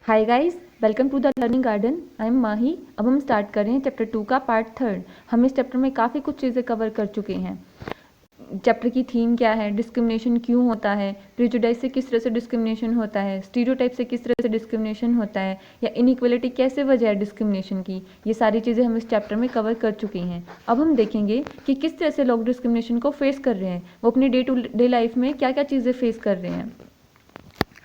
Hi guys, welcome to the learning garden. I am Mahi. अब हम start कर रहे हैं चैप्टर 2 का पार्ट 3। हम इस चैप्टर में काफ़ी कुछ चीज़ें कवर कर चुके हैं। चैप्टर की थीम क्या है, डिस्क्रिमिनेशन क्यों होता है, प्रेजुडिस से किस तरह से डिस्क्रिमिनेशन होता है, स्टीरियोटाइप से किस तरह से डिस्क्रिमिनेशन होता है, या इनइक्वलिटी कैसे वजह है डिस्क्रिमिनेशन की, ये सारी चीज़ें हम इस चैप्टर में कवर कर चुकी हैं। अब हम देखेंगे कि किस तरह से लोग डिस्क्रिमिनेशन को फेस कर रहे हैं, वो अपनी डे टू डे लाइफ में क्या क्या चीज़ें फेस कर रहे हैं।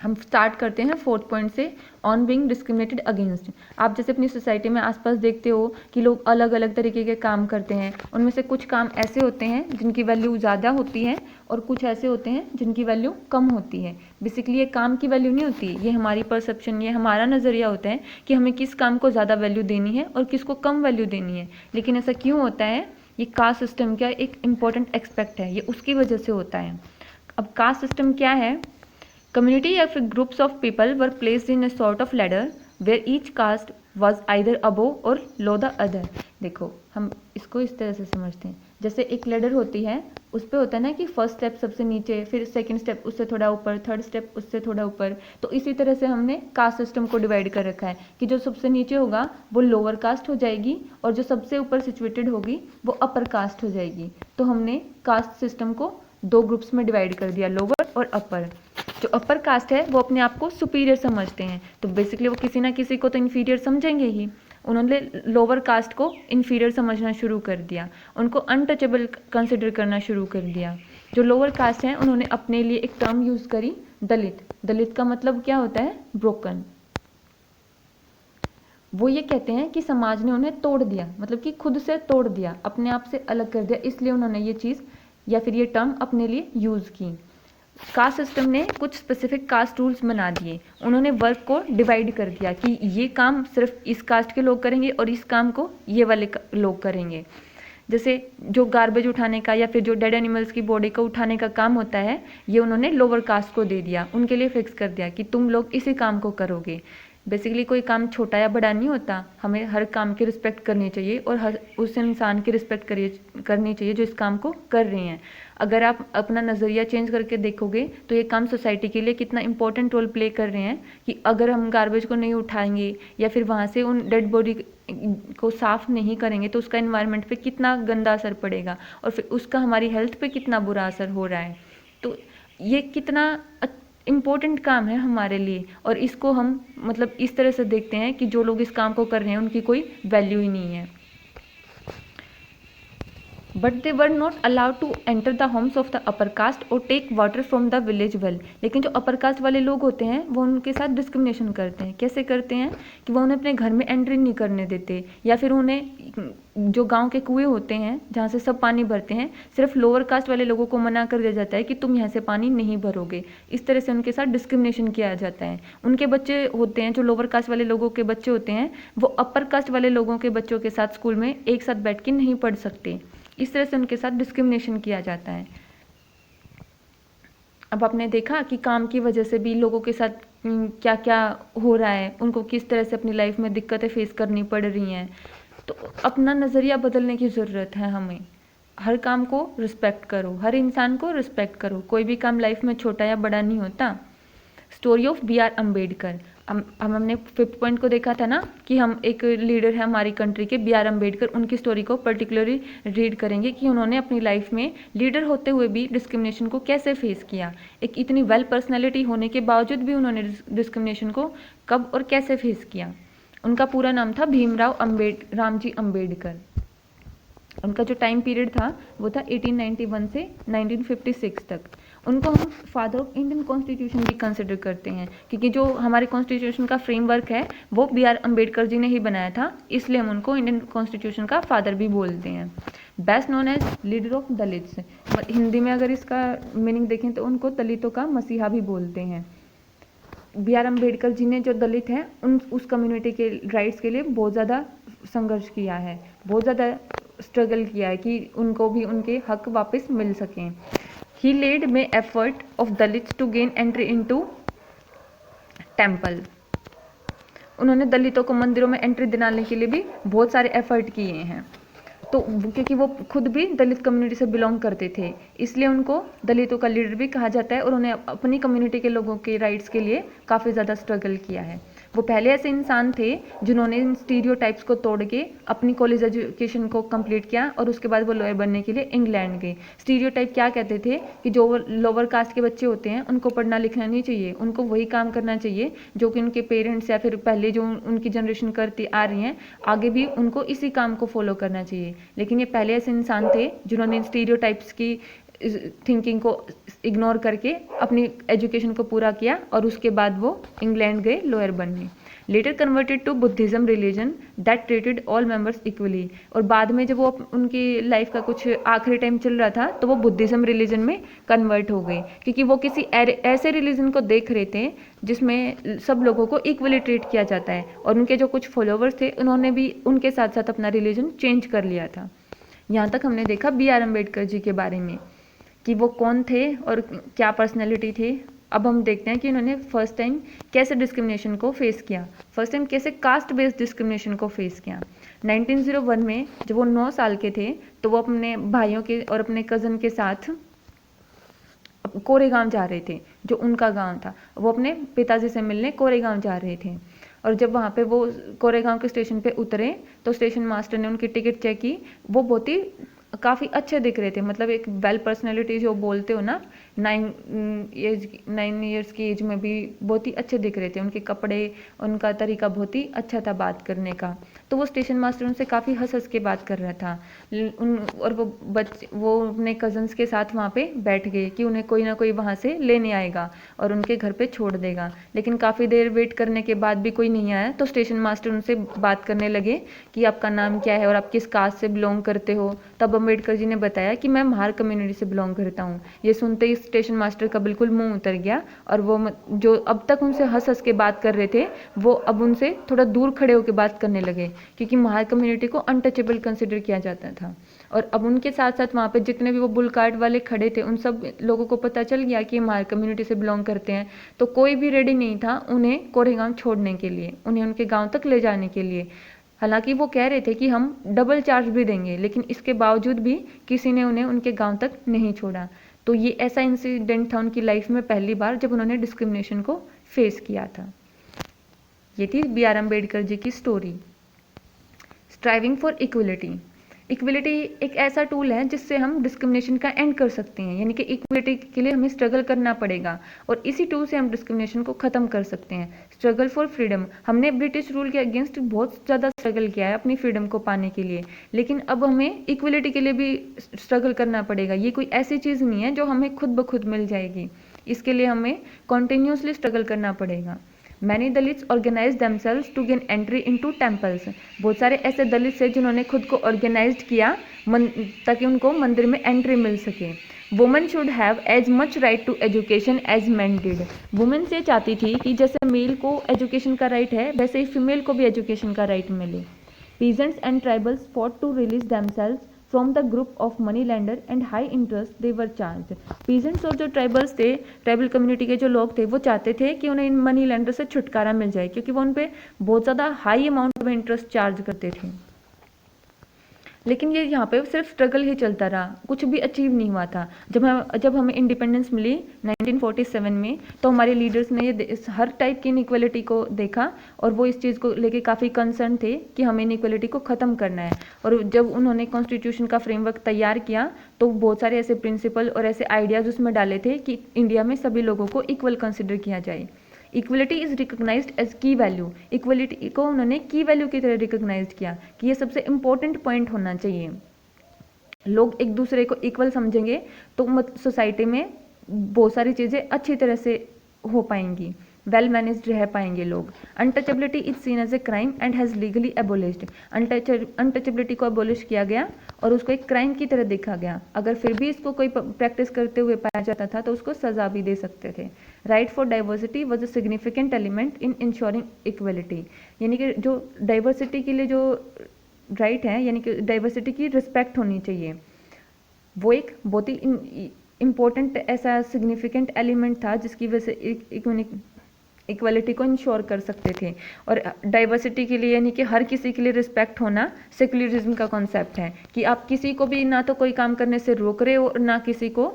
हम स्टार्ट करते हैं 4th पॉइंट से, ऑन बीइंग डिस्क्रिमिनेटेड अगेंस्ट। आप जैसे अपनी सोसाइटी में आसपास देखते हो कि लोग अलग अलग तरीके के काम करते हैं। उनमें से कुछ काम ऐसे होते हैं जिनकी वैल्यू ज़्यादा होती है और कुछ ऐसे होते हैं जिनकी वैल्यू कम होती है। बेसिकली ये काम की वैल्यू नहीं होती, ये हमारी परसेप्शन, ये हमारा नज़रिया होता है कि हमें किस काम को ज़्यादा वैल्यू देनी है और किसको कम वैल्यू देनी है। लेकिन ऐसा क्यों होता है? ये कास्ट सिस्टम का एक इम्पॉर्टेंट एस्पेक्ट है, ये उसकी वजह से होता है। अब कास्ट सिस्टम क्या है? Community या फिर groups of people were placed in a sort of ladder where each caste was either above or below the other। देखो, हम इसको इस तरह से समझते हैं, जैसे एक लेडर होती है, उस पर होता है ना कि फर्स्ट स्टेप सबसे नीचे, फिर सेकंड स्टेप उससे थोड़ा ऊपर, थर्ड स्टेप उससे थोड़ा ऊपर। तो इसी तरह से हमने कास्ट सिस्टम को डिवाइड कर रखा है कि जो सबसे नीचे होगा वो लोअर कास्ट हो जाएगी और जो सबसे ऊपर सिचुएटेड होगी वो अपर कास्ट हो जाएगी। तो हमने कास्ट सिस्टम को दो ग्रुप्स में डिवाइड कर दिया, लोअर और अपर। जो अपर कास्ट है वो अपने आप को सुपीरियर समझते हैं, तो बेसिकली वो किसी ना किसी को तो इन्फीरियर समझेंगे ही। उन्होंने लोअर कास्ट को इन्फीरियर समझना शुरू कर दिया, उनको अनटचेबल कंसिडर करना शुरू कर दिया। जो लोअर कास्ट हैं उन्होंने अपने लिए एक टर्म यूज़ करी, दलित। दलित का मतलब क्या होता है? ब्रोकन। वो ये कहते हैं कि समाज ने उन्हें तोड़ दिया, मतलब कि खुद से तोड़ दिया, अपने आप से अलग कर दिया, इसलिए उन्होंने ये चीज़ या फिर ये टर्म अपने लिए यूज़ की। कास्ट सिस्टम ने कुछ स्पेसिफिक कास्ट रूल्स बना दिए। उन्होंने वर्क को डिवाइड कर दिया कि ये काम सिर्फ इस कास्ट के लोग करेंगे और इस काम को ये वाले लोग करेंगे। जैसे जो गार्बेज उठाने का या फिर जो डेड एनिमल्स की बॉडी को उठाने का काम होता है, ये उन्होंने लोअर कास्ट को दे दिया, उनके लिए फिक्स कर दिया कि तुम लोग इसी काम को करोगे। बेसिकली कोई काम छोटा या बड़ा नहीं होता, हमें हर काम की रिस्पेक्ट करनी चाहिए और हर उस इंसान की रिस्पेक्ट करनी चाहिए जो इस काम को कर रहे हैं। अगर आप अपना नज़रिया चेंज करके देखोगे तो ये काम सोसाइटी के लिए कितना इंपॉर्टेंट रोल प्ले कर रहे हैं कि अगर हम गार्बेज को नहीं उठाएंगे या फिर वहाँ से उन डेड बॉडी को साफ नहीं करेंगे तो उसका एनवायरनमेंट पे कितना गंदा असर पड़ेगा और फिर उसका हमारी हेल्थ पे कितना बुरा असर हो रहा है। तो ये कितना इम्पोर्टेंट काम है हमारे लिए, और इसको हम मतलब इस तरह से देखते हैं कि जो लोग इस काम को कर रहे हैं उनकी कोई वैल्यू ही नहीं है। But they were not allowed to enter the homes of the upper caste और take water from the village well. लेकिन जो अपर कास्ट वाले लोग होते हैं वो उनके साथ डिस्क्रिमिनेशन करते हैं। कैसे करते हैं कि वो उन्हें अपने घर में एंट्री नहीं करने देते, या फिर उन्हें जो गांव के कुएं होते हैं जहाँ से सब पानी भरते हैं, सिर्फ लोअर कास्ट वाले लोगों को मना कर दिया जाता है कि तुम यहाँ से पानी नहीं भरोगे। इस तरह से उनके साथ डिस्क्रिमिनेशन किया जाता है। उनके बच्चे होते हैं, जो लोअर कास्ट वाले लोगों के बच्चे होते हैं, वो अपर कास्ट वाले लोगों के बच्चों के साथ स्कूल में एक साथ बैठ के नहीं पढ़ सकते। इस तरह से उनके साथ डिस्क्रिमिनेशन किया जाता है। अब आपने देखा कि काम की वजह से भी लोगों के साथ क्या क्या हो रहा है, उनको किस तरह से अपनी लाइफ में दिक्कतें फेस करनी पड़ रही हैं। तो अपना नज़रिया बदलने की ज़रूरत है हमें। हर काम को रिस्पेक्ट करो, हर इंसान को रिस्पेक्ट करो। कोई भी काम लाइफ में छोटा या बड़ा नहीं होता। Story of B R Ambedkar. हमने 5th पॉइंट को देखा था ना कि हम एक लीडर है हमारी कंट्री के, बी आर अम्बेडकर, उनकी स्टोरी को पर्टिकुलरली रीड करेंगे कि उन्होंने अपनी लाइफ में लीडर होते हुए भी डिस्क्रिमिनेशन को कैसे फेस किया। एक इतनी वेल पर्सनैलिटी होने के बावजूद भी उन्होंने डिस्क्रिमिनेशन को कब और कैसे फेस किया। उनका पूरा नाम था भीमराव रामजी अम्बेडकर। उनका जो टाइम पीरियड था वो था 1891 से 1956 तक। उनको हम फादर ऑफ इंडियन कॉन्स्टिट्यूशन भी कंसिडर करते हैं, क्योंकि जो हमारे कॉन्स्टिट्यूशन का फ्रेमवर्क है वो बी आर अम्बेडकर जी ने ही बनाया था, इसलिए हम उनको इंडियन कॉन्स्टिट्यूशन का फादर भी बोलते हैं। Best known as leader of Dalits. Hindi में अगर इसका मीनिंग देखें तो उनको दलितों का मसीहा भी बोलते हैं। बी आर अम्बेडकर जी ने जो दलित हैं उस कम्युनिटी के राइट्स के लिए बहुत ज़्यादा संघर्ष किया है, बहुत ज़्यादा स्ट्रगल किया है कि उनको भी उनके हक वापस मिल सकें। ही लेड में effort of Dalits to gain entry into temple. उन्होंने दलितों को मंदिरों में एंट्री दिलाने के लिए भी बहुत सारे एफर्ट किए हैं। तो क्योंकि वो खुद भी दलित कम्युनिटी से बिलोंग करते थे, इसलिए उनको दलितों का लीडर भी कहा जाता है, और उन्हें अपनी कम्युनिटी के लोगों के राइट्स के लिए काफ़ी ज़्यादा स्ट्रगल किया है। वो पहले ऐसे इंसान थे जिन्होंने इन स्टीरियोटाइप्स को तोड़ के अपनी कॉलेज एजुकेशन को कंप्लीट किया और उसके बाद वो लॉयर बनने के लिए इंग्लैंड गए। स्टीरियोटाइप क्या कहते थे कि जो लोअर कास्ट के बच्चे होते हैं उनको पढ़ना लिखना नहीं चाहिए, उनको वही काम करना चाहिए जो कि उनके पेरेंट्स या फिर पहले जो उनकी जनरेशन करती आ रही हैं, आगे भी उनको इसी काम को फॉलो करना चाहिए। लेकिन ये पहले ऐसे इंसान थे जिन्होंने इन स्टीरियोटाइप्स की थिंकिंग को इग्नोर करके अपनी एजुकेशन को पूरा किया और उसके बाद वो इंग्लैंड गए लॉयर बनने। Later converted to Buddhism religion that treated all members equally. और बाद में जब वो उनकी लाइफ का कुछ आखिरी टाइम चल रहा था तो वो बुद्धिज्म रिलीजन में कन्वर्ट हो गए, क्योंकि वो किसी ऐसे रिलीजन को देख रहे थे जिसमें सब लोगों को इक्वली ट्रीट किया जाता है। और उनके जो कुछ फॉलोवर्स थे उन्होंने भी उनके साथ साथ अपना रिलीजन चेंज कर लिया था। यहाँ तक हमने देखा BR अम्बेडकर जी के बारे में कि वो कौन थे और क्या पर्सनैलिटी थे। अब हम देखते हैं कि उन्होंने फर्स्ट टाइम कैसे डिस्क्रिमिनेशन को फेस किया, फर्स्ट टाइम कैसे कास्ट बेस्ड डिस्क्रिमिनेशन को फेस किया। 1901 में जब वो 9 साल के थे तो वो अपने भाइयों के और अपने कज़न के साथ कोरेगांव जा रहे थे, जो उनका गांव था। वो अपने पिताजी से मिलने कोरेगांव जा रहे थे और जब वहाँ पे वो कोरेगांव के स्टेशन पे उतरे तो स्टेशन मास्टर ने उनकी टिकट चेक की। वो बहुत ही काफ़ी अच्छे दिख रहे थे, मतलब एक वेल पर्सनैलिटी जो बोलते हो ना, 9 ईयर्स की एज में भी बहुत ही अच्छे दिख रहे थे। उनके कपड़े, उनका तरीका बहुत ही अच्छा था बात करने का। तो वो स्टेशन मास्टर उनसे काफ़ी हंस हंस के बात कर रहा था। और वो अपने कज़न्स के साथ वहाँ पे बैठ गए कि उन्हें कोई ना कोई वहाँ से लेने आएगा और उनके घर पे छोड़ देगा। लेकिन काफ़ी देर वेट करने के बाद भी कोई नहीं आया तो स्टेशन मास्टर उनसे बात करने लगे कि आपका नाम क्या है और आप किस कास्ट से बिलोंग करते हो। तब अम्बेडकर जी ने बताया कि मैं महार कम्युनिटी से बिलोंग करता हूँ। ये सुनते ही स्टेशन मास्टर का बिल्कुल मुंह उतर गया और वो जो अब तक उनसे हंस हंस के बात कर रहे थे वो अब उनसे थोड़ा दूर खड़े होकर बात करने लगे, क्योंकि महार कम्युनिटी को अनटचेबल कंसिडर किया जाता था। और अब उनके साथ साथ वहाँ पे जितने भी वो बुल कार्ट वाले खड़े थे उन सब लोगों को पता चल गया कि महार कम्युनिटी से बिलोंग करते हैं। तो कोई भी रेडी नहीं था उन्हें कोरेगांव छोड़ने के लिए, उन्हें उनके गाँव तक ले जाने के लिए। हालांकि वो कह रहे थे कि हम डबल चार्ज भी देंगे, लेकिन इसके बावजूद भी किसी ने उन्हें उनके गांव तक नहीं छोड़ा। तो ये ऐसा इंसिडेंट था उनकी लाइफ में पहली बार जब उन्होंने डिस्क्रिमिनेशन को फेस किया था। ये थी BR अम्बेडकर जी की story. Striving for equality. Equality एक ऐसा टूल है जिससे हम डिस्क्रिमिनेशन का एंड कर सकते हैं, यानी कि इक्वलिटी के लिए हमें स्ट्रगल करना पड़ेगा और इसी टूल से हम डिस्क्रिमिनेशन को ख़त्म कर सकते हैं। Struggle for freedom. हमने ब्रिटिश रूल के अगेंस्ट बहुत ज़्यादा स्ट्रगल किया है अपनी फ्रीडम को पाने के लिए, लेकिन अब हमें इक्वलिटी के लिए भी स्ट्रगल करना पड़ेगा। ये कोई ऐसी चीज़ नहीं है जो हमें खुद ब खुद मिल जाएगी, इसके लिए हमें कॉन्टिन्यूसली स्ट्रगल करना पड़ेगा। Many Dalits organise themselves to gain entry into temples. बहुत सारे ऐसे दलित थे जिन्होंने खुद को ऑर्गेनाइज्ड किया ताकि उनको मंदिर में एंट्री मिल सके। Women should have as much right to education as man did. Women से चाहती थी कि जैसे मेल को एजुकेशन का राइट है वैसे ही फीमेल को भी एजुकेशन का राइट मिले। Peasants and tribals fought to release themselves from the group of money lender and high interest they were charge. Peasants और जो ट्राइबल्स थे, ट्राइबल कम्युनिटी के जो लोग थे, वो चाहते थे कि उन्हें इन मनी लैंडर से छुटकारा मिल जाए, क्योंकि वो उन पर बहुत ज़्यादा हाई अमाउंट में इंटरेस्ट चार्ज करते थे। लेकिन ये यहाँ पे सिर्फ स्ट्रगल ही चलता रहा, कुछ भी अचीव नहीं हुआ था। जब हमें इंडिपेंडेंस मिली 1947 में तो हमारे लीडर्स ने ये हर टाइप की इनइक्वलिटी को देखा और वो इस चीज़ को लेके काफ़ी कंसर्न थे कि हमें इनइक्वलिटी को ख़त्म करना है। और जब उन्होंने कॉन्स्टिट्यूशन का फ्रेमवर्क तैयार किया तो बहुत सारे ऐसे प्रिंसिपल और ऐसे आइडियाज़ उसमें डाले थे कि इंडिया में सभी लोगों को इक्वल कंसिडर किया जाए। इक्वलिटी इज रिकोगनाइज्ड एज की वैल्यू। इक्वलिटी को उन्होंने की वैल्यू की तरह रिकोगनाइज किया कि ये सबसे इंपॉर्टेंट पॉइंट होना चाहिए। लोग एक दूसरे को इक्वल समझेंगे तो सोसाइटी में बहुत सारी चीज़ें अच्छी तरह से हो पाएंगी, वेल मैनेज्ड रह पाएंगे लोग। Untouchability is seen as a crime and has legally abolished. Untouchability को एबोलिश किया गया और उसको एक क्राइम की तरह देखा गया। अगर फिर भी इसको कोई प्रैक्टिस करते हुए पाया जाता था तो उसको सजा भी दे सकते थे। Right for diversity was a significant element in ensuring equality. यानी कि जो डाइवर्सिटी के लिए जो राइट है, यानी कि डाइवर्सिटी की रिस्पेक्ट होनी चाहिए, वो एक बहुत ही इम्पोर्टेंट ऐसा सिग्निफिकेंट एलिमेंट था जिसकी वजह से इक्वलिटी को इंश्योर कर सकते थे। और डाइवर्सिटी के लिए यानी कि हर किसी के लिए रिस्पेक्ट होना सेक्युलरिज्म का कॉन्सेप्ट है कि आप किसी को भी ना तो कोई काम करने से रोक रहे हो और ना किसी को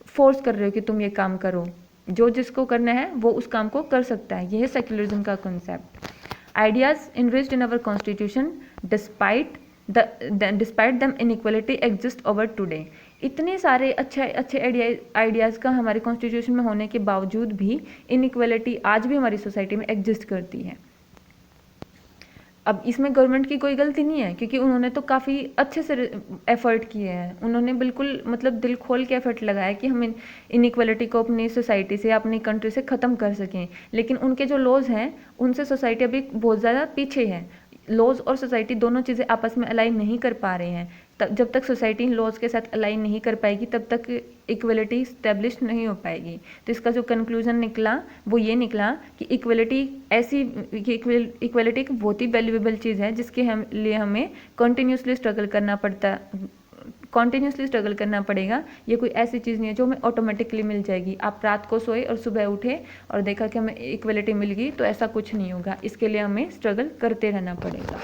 फोर्स कर रहे हो कि तुम ये काम करो। जो जिसको करना है वो उस काम को कर सकता है। यह है सेक्युलरिज्म का concept. Ideas enriched in our constitution despite दम इनइक्वलिटी एग्जिस्ट ओवर टुडे। इतने सारे अच्छे आइडियाज़ का हमारे कॉन्स्टिट्यूशन में होने के बावजूद भी इनइक्वलिटी आज भी हमारी सोसाइटी में एग्जिस्ट करती है। अब इसमें गवर्नमेंट की कोई गलती नहीं है, क्योंकि उन्होंने तो काफ़ी अच्छे से एफर्ट किए हैं। उन्होंने बिल्कुल मतलब दिल खोल के एफर्ट लगाया कि हम इनइक्वलिटी को अपनी सोसाइटी से, अपनी कंट्री से ख़त्म कर सकें। लेकिन उनके जो लॉज हैं उनसे सोसाइटी अभी बहुत ज़्यादा पीछे है। लॉज और सोसाइटी दोनों चीज़ें आपस में अलाइन नहीं कर पा रहे हैं। तब जब तक सोसाइटी इन लॉज के साथ अलाइन नहीं कर पाएगी तब तक इक्वलिटी स्टैब्लिश नहीं हो पाएगी। तो इसका जो कंक्लूजन निकला वो ये निकला कि इक्वलिटी एक बहुत ही वैल्यूएबल चीज़ है, जिसके लिए हमें कंटिन्यूसली स्ट्रगल करना पड़ेगा। ये कोई ऐसी चीज़ नहीं है जो हमें ऑटोमेटिकली मिल जाएगी। आप रात को सोए और सुबह उठे और देखा कि हमें इक्वलिटी मिल गई, तो ऐसा कुछ नहीं होगा। इसके लिए हमें स्ट्रगल करते रहना पड़ेगा।